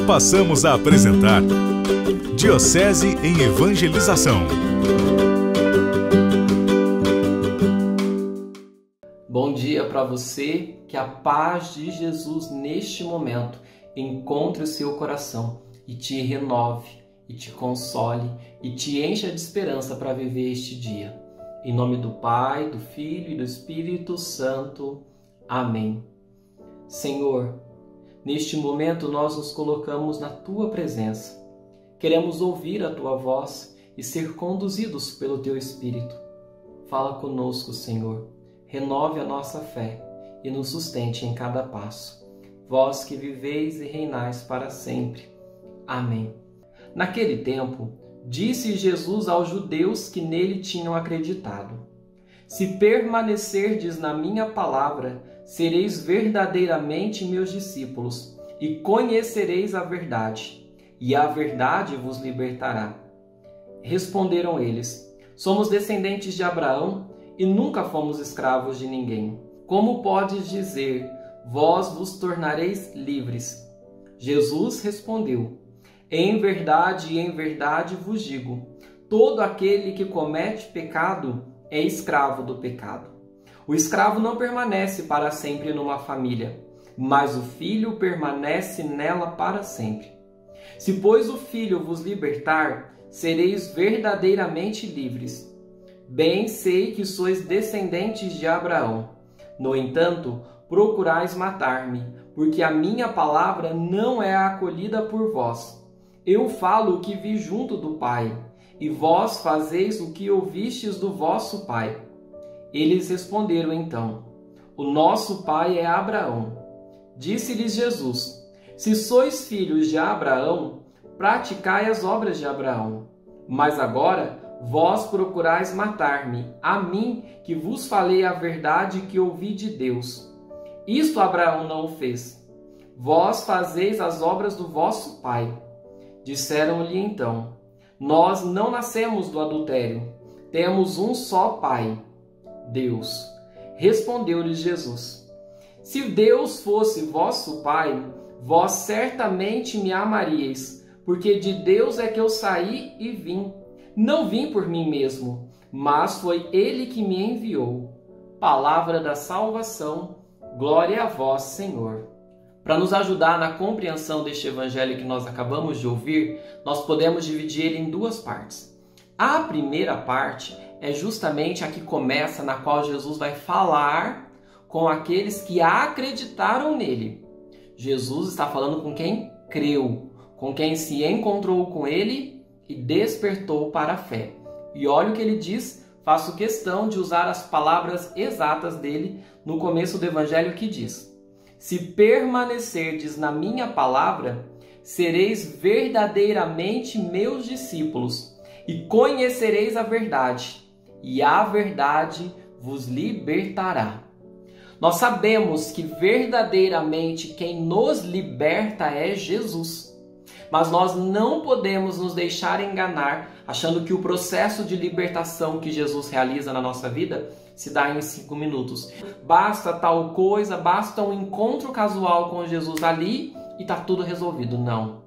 Passamos a apresentar Diocese em Evangelização. Bom dia para você, que a paz de Jesus neste momento encontre o seu coração e te renove, e te console, e te encha de esperança para viver este dia. Em nome do Pai, do Filho e do Espírito Santo. Amém. Senhor, neste momento nós nos colocamos na Tua presença. Queremos ouvir a Tua voz e ser conduzidos pelo Teu Espírito. Fala conosco, Senhor. Renove a nossa fé e nos sustente em cada passo. Vós que viveis e reinais para sempre. Amém. Naquele tempo, disse Jesus aos judeus que nele tinham acreditado: Se permanecerdes na minha palavra, sereis verdadeiramente meus discípulos, e conhecereis a verdade, e a verdade vos libertará. Responderam eles: Somos descendentes de Abraão e nunca fomos escravos de ninguém. Como podes dizer, vós vos tornareis livres? Jesus respondeu: em verdade vos digo, todo aquele que comete pecado é escravo do pecado. O escravo não permanece para sempre numa família, mas o filho permanece nela para sempre. Se, pois, o Filho vos libertar, sereis verdadeiramente livres. Bem sei que sois descendentes de Abraão. No entanto, procurais matar-me, porque a minha palavra não é acolhida por vós. Eu falo o que vi junto do Pai, e vós fazeis o que ouvistes do vosso pai. Eles responderam então: O nosso pai é Abraão. Disse-lhes Jesus: Se sois filhos de Abraão, praticai as obras de Abraão. Mas agora vós procurais matar-me, a mim que vos falei a verdade que ouvi de Deus. Isto Abraão não o fez. Vós fazeis as obras do vosso pai. Disseram-lhe então: Nós não nascemos do adultério. Temos um só pai, Deus. Respondeu-lhes Jesus: Se Deus fosse vosso pai, vós certamente me amaríeis, porque de Deus é que eu saí e vim. Não vim por mim mesmo, mas foi Ele que me enviou. Palavra da salvação. Glória a vós, Senhor. Para nos ajudar na compreensão deste evangelho que nós acabamos de ouvir, nós podemos dividir ele em duas partes. A primeira parte é justamente a que começa, na qual Jesus vai falar com aqueles que acreditaram nele. Jesus está falando com quem creu, com quem se encontrou com ele e despertou para a fé. E olha o que ele diz, faço questão de usar as palavras exatas dele no começo do evangelho, que diz: Se permanecerdes na minha palavra, sereis verdadeiramente meus discípulos, e conhecereis a verdade, e a verdade vos libertará. Nós sabemos que verdadeiramente quem nos liberta é Jesus. Mas nós não podemos nos deixar enganar achando que o processo de libertação que Jesus realiza na nossa vida se dá em 5 minutos. Basta tal coisa, basta um encontro casual com Jesus ali e está tudo resolvido. Não.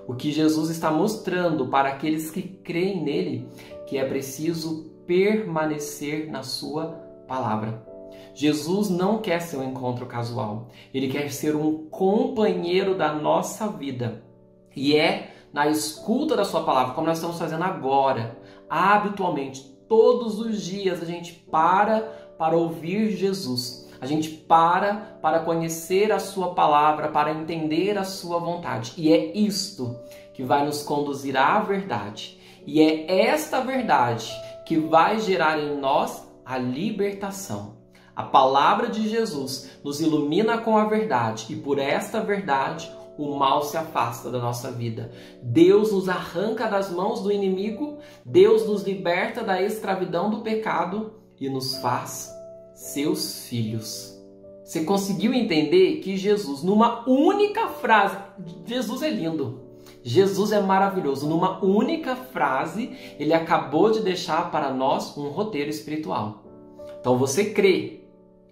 O que Jesus está mostrando para aqueles que creem nele, que é preciso permanecer na sua palavra. Jesus não quer ser um encontro casual. Ele quer ser um companheiro da nossa vida. E é na escuta da sua palavra, como nós estamos fazendo agora, habitualmente, todos os dias a gente para ouvir Jesus. A gente para conhecer a sua palavra, para entender a sua vontade. E é isto que vai nos conduzir à verdade. E é esta verdade que vai gerar em nós a libertação. A palavra de Jesus nos ilumina com a verdade, e por esta verdade o mal se afasta da nossa vida. Deus nos arranca das mãos do inimigo, Deus nos liberta da escravidão do pecado e nos faz seus filhos. Você conseguiu entender que Jesus, numa única frase, Jesus é lindo, Jesus é maravilhoso, numa única frase, ele acabou de deixar para nós um roteiro espiritual. Então você crê,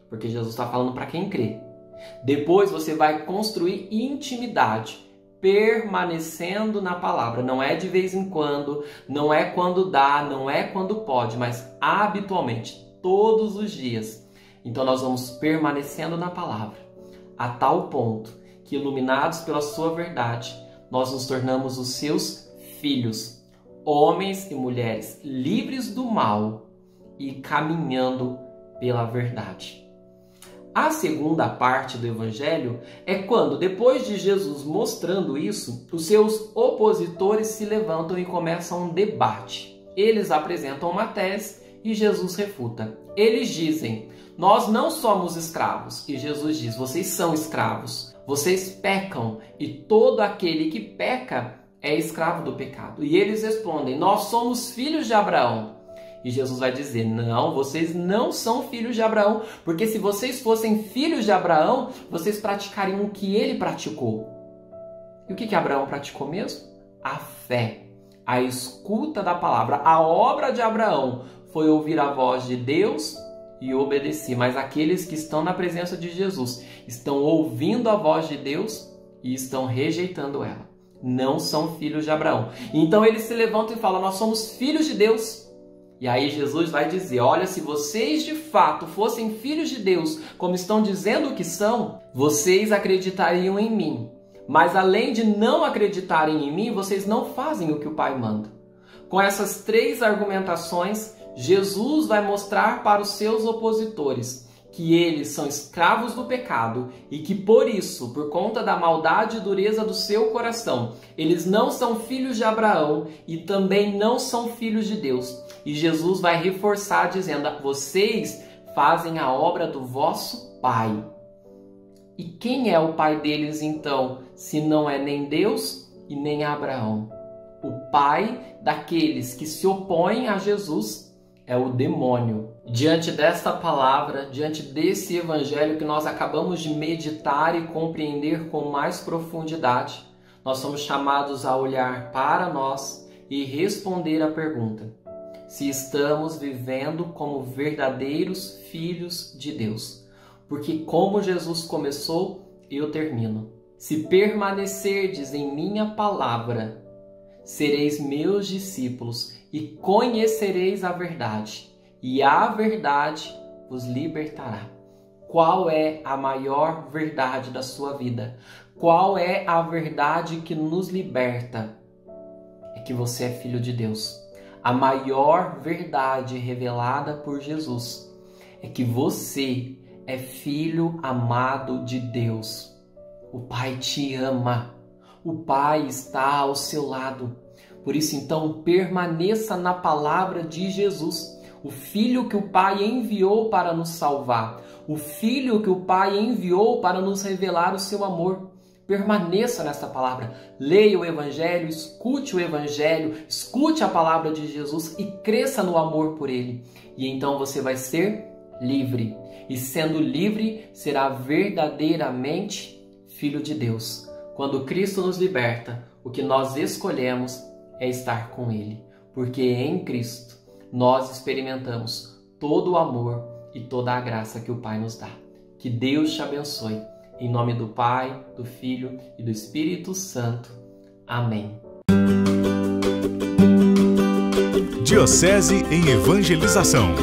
porque Jesus está falando para quem crê. Depois você vai construir intimidade permanecendo na palavra. Não é de vez em quando, não é quando dá, não é quando pode, mas habitualmente, todos os dias. Então nós vamos permanecendo na palavra, a tal ponto que, iluminados pela sua verdade, nós nos tornamos os seus filhos, homens e mulheres livres do mal e caminhando pela verdade. A segunda parte do Evangelho é quando, depois de Jesus mostrando isso, os seus opositores se levantam e começam um debate. Eles apresentam uma tese e Jesus refuta. Eles dizem: nós não somos escravos. E Jesus diz: vocês são escravos. Vocês pecam e todo aquele que peca é escravo do pecado. E eles respondem: nós somos filhos de Abraão. E Jesus vai dizer: não, vocês não são filhos de Abraão, porque se vocês fossem filhos de Abraão, vocês praticariam o que ele praticou. E o que Abraão praticou mesmo? A fé, a escuta da palavra. A obra de Abraão foi ouvir a voz de Deus e obedecer. Mas aqueles que estão na presença de Jesus estão ouvindo a voz de Deus e estão rejeitando ela. Não são filhos de Abraão. Então eles se levantam e falam: nós somos filhos de Deus. E aí Jesus vai dizer: olha, se vocês de fato fossem filhos de Deus, como estão dizendo que são, vocês acreditariam em mim. Mas além de não acreditarem em mim, vocês não fazem o que o Pai manda. Com essas três argumentações, Jesus vai mostrar para os seus opositores que eles são escravos do pecado e que por isso, por conta da maldade e dureza do seu coração, eles não são filhos de Abraão e também não são filhos de Deus. E Jesus vai reforçar dizendo: vocês fazem a obra do vosso Pai. E quem é o pai deles então, se não é nem Deus e nem Abraão? O pai daqueles que se opõem a Jesus é o demônio. Diante desta palavra, diante desse evangelho que nós acabamos de meditar e compreender com mais profundidade, nós somos chamados a olhar para nós e responder a pergunta: se estamos vivendo como verdadeiros filhos de Deus. Porque como Jesus começou, eu termino. Se permanecerdes em minha palavra, sereis meus discípulos e conhecereis a verdade, e a verdade vos libertará. Qual é a maior verdade da sua vida? Qual é a verdade que nos liberta? É que você é filho de Deus. A maior verdade revelada por Jesus é que você é filho amado de Deus. O Pai te ama. O Pai está ao seu lado. Por isso, então, permaneça na palavra de Jesus, o Filho que o Pai enviou para nos salvar, o Filho que o Pai enviou para nos revelar o seu amor. Permaneça nessa palavra, leia o Evangelho, escute a palavra de Jesus e cresça no amor por Ele. E então você vai ser livre. E sendo livre, será verdadeiramente filho de Deus. Quando Cristo nos liberta, o que nós escolhemos é estar com Ele. Porque em Cristo nós experimentamos todo o amor e toda a graça que o Pai nos dá. Que Deus te abençoe. Em nome do Pai, do Filho e do Espírito Santo. Amém. Diocese em Evangelização.